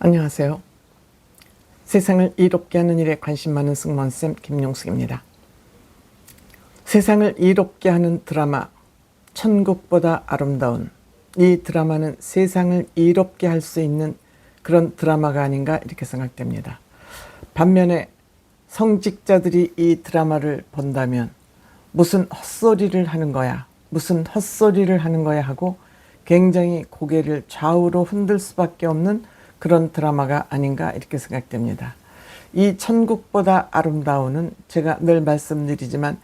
안녕하세요. 세상을 이롭게 하는 일에 관심 많은 승무원쌤 김용숙입니다. 세상을 이롭게 하는 드라마 천국보다 아름다운, 이 드라마는 세상을 이롭게 할 수 있는 그런 드라마가 아닌가 이렇게 생각됩니다. 반면에 성직자들이 이 드라마를 본다면 무슨 헛소리를 하는 거야, 무슨 헛소리를 하는 거야 하고 굉장히 고개를 좌우로 흔들 수밖에 없는 그런 드라마가 아닌가 이렇게 생각됩니다. 이 천국보다 아름다운은 제가 늘 말씀드리지만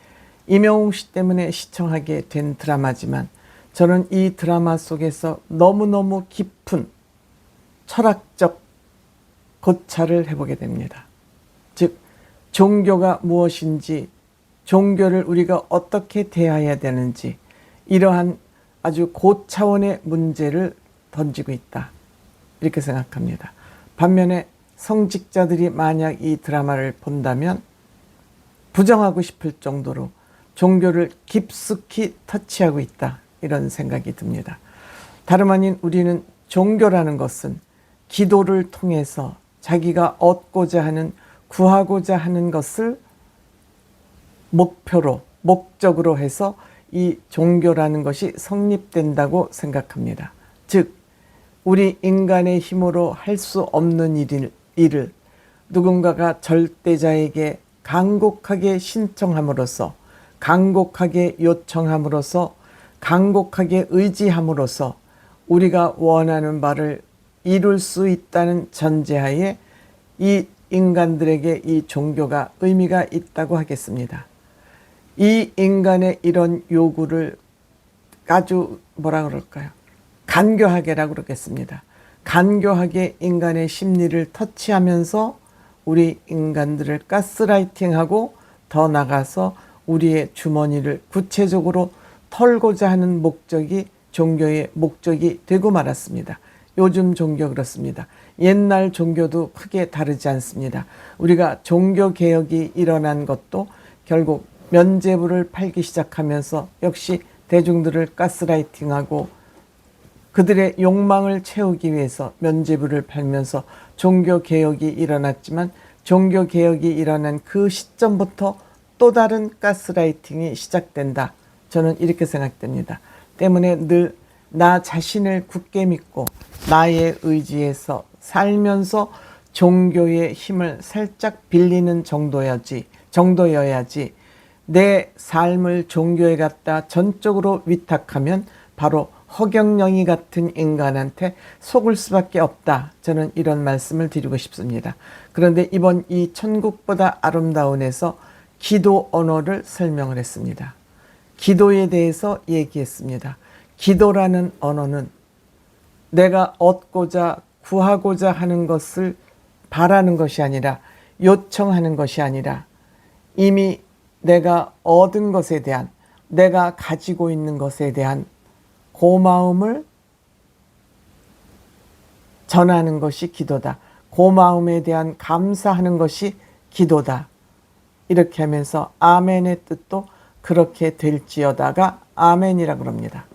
임영웅 씨 때문에 시청하게 된 드라마지만 저는 이 드라마 속에서 너무너무 깊은 철학적 고찰을 해보게 됩니다. 즉 종교가 무엇인지, 종교를 우리가 어떻게 대해야 되는지, 이러한 아주 고차원의 문제를 던지고 있다 이렇게 생각합니다. 반면에 성직자들이 만약 이 드라마를 본다면 부정하고 싶을 정도로 종교를 깊숙이 터치하고 있다 이런 생각이 듭니다. 다름 아닌 우리는 종교라는 것은 기도를 통해서 자기가 얻고자 하는, 구하고자 하는 것을 목표로, 목적으로 해서 이 종교라는 것이 성립된다고 생각합니다. 즉 우리 인간의 힘으로 할 수 없는 일을 누군가가 절대자에게 간곡하게 신청함으로써, 간곡하게 요청함으로써, 간곡하게 의지함으로써 우리가 원하는 바를 이룰 수 있다는 전제하에 이 인간들에게 이 종교가 의미가 있다고 하겠습니다. 이 인간의 이런 요구를 아주 뭐라 그럴까요? 간교하게라고 그러겠습니다. 간교하게 인간의 심리를 터치하면서 우리 인간들을 가스라이팅하고 더 나가서 우리의 주머니를 구체적으로 털고자 하는 목적이 종교의 목적이 되고 말았습니다. 요즘 종교 그렇습니다. 옛날 종교도 크게 다르지 않습니다. 우리가 종교개혁이 일어난 것도 결국 면죄부를 팔기 시작하면서 역시 대중들을 가스라이팅하고 그들의 욕망을 채우기 위해서 면죄부를 팔면서 종교개혁이 일어났지만 종교개혁이 일어난 그 시점부터 또 다른 가스라이팅이 시작된다. 저는 이렇게 생각됩니다. 때문에 늘 나 자신을 굳게 믿고 나의 의지에서 살면서 종교의 힘을 살짝 빌리는 정도여야지 내 삶을 종교에 갖다 전적으로 위탁하면 바로 허경영이 같은 인간한테 속을 수밖에 없다. 저는 이런 말씀을 드리고 싶습니다. 그런데 이번 이 천국보다 아름다운에서 기도 언어를 설명을 했습니다. 기도에 대해서 얘기했습니다. 기도라는 언어는 내가 얻고자 구하고자 하는 것을 바라는 것이 아니라, 요청하는 것이 아니라 이미 내가 얻은 것에 대한, 내가 가지고 있는 것에 대한 고마움을 전하는 것이 기도다. 고마움에 대한 감사하는 것이 기도다. 이렇게 하면서 아멘의 뜻도 그렇게 될지어다가 아멘이라 그럽니다.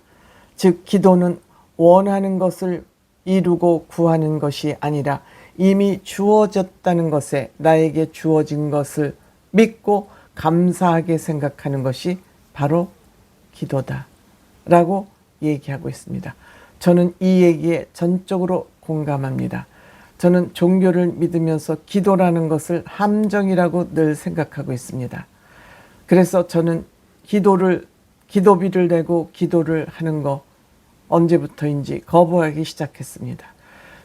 즉 기도는 원하는 것을 이루고 구하는 것이 아니라 이미 주어졌다는 것에, 나에게 주어진 것을 믿고 감사하게 생각하는 것이 바로 기도다 라고 얘기하고 있습니다. 저는 이 얘기에 전적으로 공감합니다. 저는 종교를 믿으면서 기도라는 것을 함정이라고 늘 생각하고 있습니다. 그래서 저는 기도비를 내고 기도를 하는 거 언제부터인지 거부하기 시작했습니다.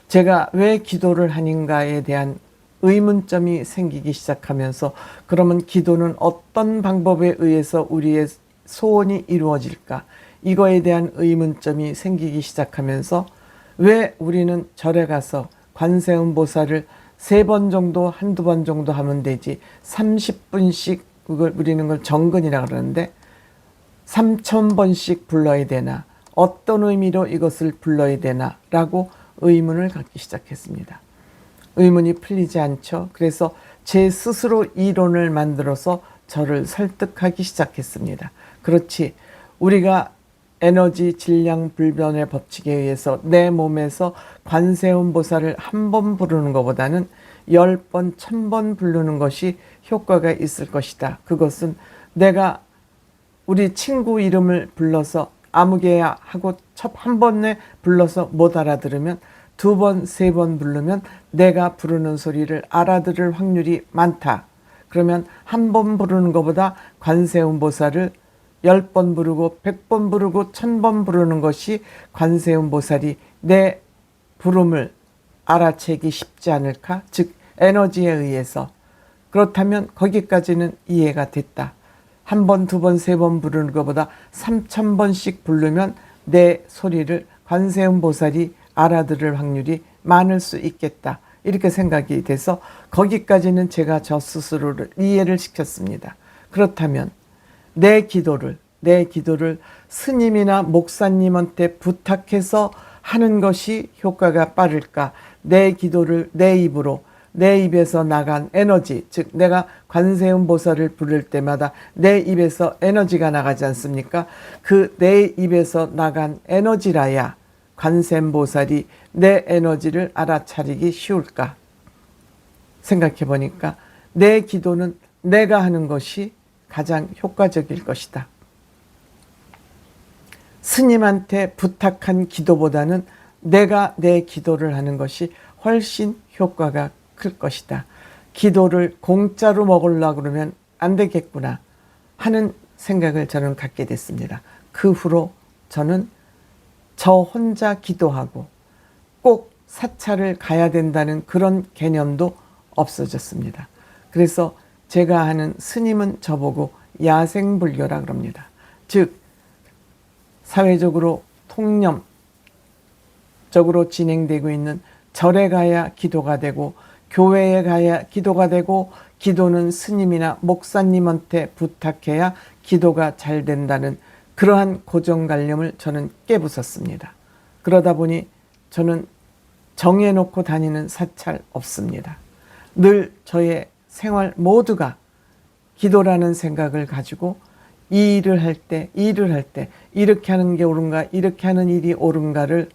제가 왜 기도를 하는가에 대한 의문점이 생기기 시작하면서 그러면 기도는 어떤 방법에 의해서 우리의 소원이 이루어질까? 이거에 대한 의문점이 생기기 시작하면서 왜 우리는 절에 가서 관세음보살을 3번 정도, 한두 번 정도 하면 되지 30분씩 우리는 걸 정근이라 그러는데 3000번씩 불러야 되나? 어떤 의미로 이것을 불러야 되나? 라고 의문을 갖기 시작했습니다. 의문이 풀리지 않죠. 그래서 제 스스로 이론을 만들어서 저를 설득하기 시작했습니다. 그렇지, 우리가 에너지 질량 불변의 법칙에 의해서 내 몸에서 관세음보살을 한 번 부르는 것보다는 10번, 1000번 부르는 것이 효과가 있을 것이다. 그것은 내가 우리 친구 이름을 불러서 아무개야 하고 한 번에 불러서 못 알아들으면 2번, 3번 부르면 내가 부르는 소리를 알아들을 확률이 많다. 그러면 한 번 부르는 것보다 관세음보살을 10번 부르고 100번 부르고 1000번 부르는 것이 관세음보살이 내 부름을 알아채기 쉽지 않을까? 즉 에너지에 의해서. 그렇다면 거기까지는 이해가 됐다. 한 번, 2번, 3번 부르는 것보다 3000번씩 부르면 내 소리를 관세음보살이 알아들을 확률이 많을 수 있겠다. 이렇게 생각이 돼서 거기까지는 제가 저 스스로를 이해를 시켰습니다. 그렇다면 내 기도를 스님이나 목사님한테 부탁해서 하는 것이 효과가 빠를까? 내 기도를 내 입으로, 내 입에서 나간 에너지, 즉 내가 관세음보살을 부를 때마다 내 입에서 에너지가 나가지 않습니까? 그 내 입에서 나간 에너지라야 관세음보살이 내 에너지를 알아차리기 쉬울까? 생각해 보니까 내 기도는 내가 하는 것이 가장 효과적일 것이다. 스님한테 부탁한 기도보다는 내가 내 기도를 하는 것이 훨씬 효과가 클 것이다. 기도를 공짜로 먹으려고 그러면 안 되겠구나 하는 생각을 저는 갖게 됐습니다. 그 후로 저는 저 혼자 기도하고 꼭 사찰을 가야 된다는 그런 개념도 없어졌습니다. 그래서 제가 하는 스님은 저보고 야생불교라 그럽니다. 즉 사회적으로 통념적으로 진행되고 있는 절에 가야 기도가 되고 교회에 가야 기도가 되고 기도는 스님이나 목사님한테 부탁해야 기도가 잘 된다는 그러한 고정관념을 저는 깨부쉈습니다. 그러다 보니 저는 정해놓고 다니는 사찰 없습니다. 늘 저의 생활 모두가 기도라는 생각을 가지고 이 일을 할 때 이렇게 하는 게 옳은가 이렇게 하는 일이 옳은가를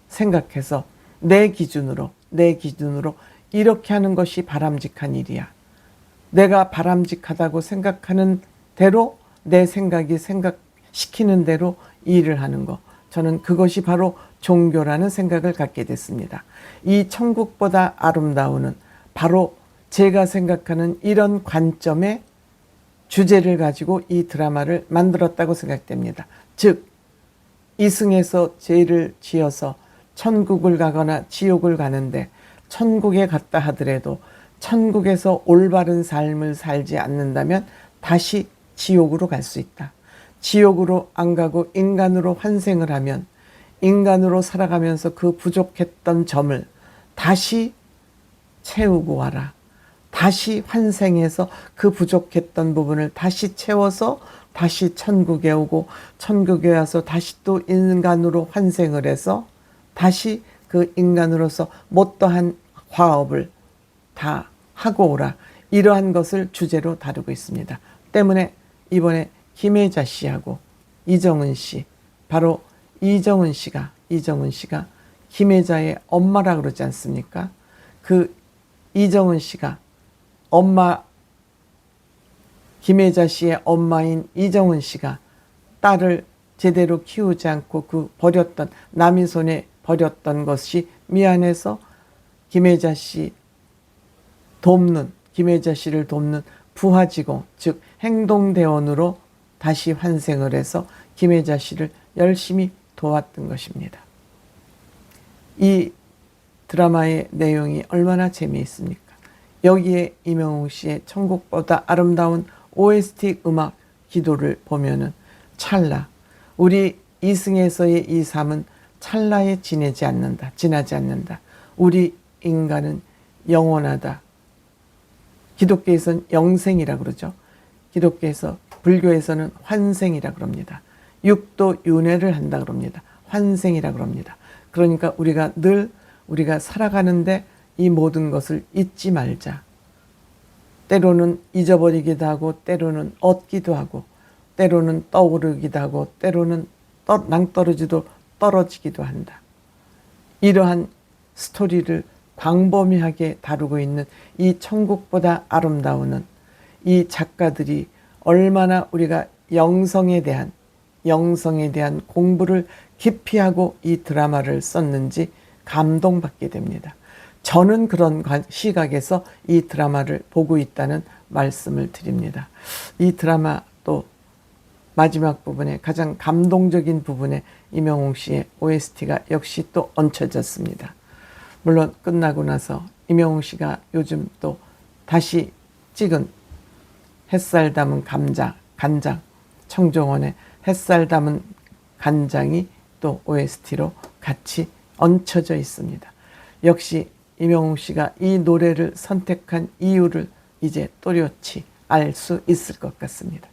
생각해서 내 기준으로 이렇게 하는 것이 바람직한 일이야. 내가 바람직하다고 생각하는 대로 내 생각이 생각시키는 대로 일을 하는 것. 저는 그것이 바로 종교라는 생각을 갖게 됐습니다. 이 천국보다 아름다움은 바로 제가 생각하는 이런 관점의 주제를 가지고 이 드라마를 만들었다고 생각됩니다. 즉 이승에서 죄를 지어서 천국을 가거나 지옥을 가는데 천국에 갔다 하더라도 천국에서 올바른 삶을 살지 않는다면 다시 지옥으로 갈 수 있다. 지옥으로 안 가고 인간으로 환생을 하면 인간으로 살아가면서 그 부족했던 점을 다시 채우고 와라. 다시 환생해서 그 부족했던 부분을 다시 채워서 다시 천국에 오고 천국에 와서 다시 또 인간으로 환생을 해서 다시 그 인간으로서 못다한 과업을 다 하고 오라. 이러한 것을 주제로 다루고 있습니다. 때문에 이번에 김혜자 씨하고 이정은 씨, 바로 이정은 씨가 김혜자의 엄마라 그러지 않습니까? 그 이정은 씨가 엄마, 김혜자 씨의 엄마인 이정은 씨가 딸을 제대로 키우지 않고 그 버렸던, 남의 손에 버렸던 것이 미안해서 김혜자 씨를 돕는 부하직원, 즉 행동대원으로 다시 환생을 해서 김혜자 씨를 열심히 도왔던 것입니다. 이 드라마의 내용이 얼마나 재미있습니까? 여기에 임영웅 씨의 천국보다 아름다운 OST 음악 기도를 보면은 찰나, 우리 이승에서의 이 삶은 찰나에 지나지 않는다. 우리 인간은 영원하다. 기독교에서는 영생이라 그러죠. 불교에서는 환생이라 그럽니다. 육도 윤회를 한다 그럽니다. 환생이라 그럽니다. 그러니까 우리가 살아가는데 이 모든 것을 잊지 말자. 때로는 잊어버리기도 하고 때로는 얻기도 하고 때로는 떠오르기도 하고 때로는 낭떠러지도 떨어지기도 한다. 이러한 스토리를 광범위하게 다루고 있는 이 천국보다 아름다운은 이 작가들이 얼마나 우리가 영성에 대한 공부를 깊이 하고 이 드라마를 썼는지 감동받게 됩니다. 저는 그런 시각에서 이 드라마를 보고 있다는 말씀을 드립니다. 이 드라마 또 마지막 부분에 가장 감동적인 부분에 임영웅 씨의 OST가 역시 또 얹혀졌습니다. 물론 끝나고 나서 임영웅 씨가 요즘 또 다시 찍은 햇살 담은 간장, 청정원의 햇살 담은 간장이 또 OST로 같이 얹혀져 있습니다. 역시 임영웅 씨가 이 노래를 선택한 이유를 이제 또렷이 알 수 있을 것 같습니다.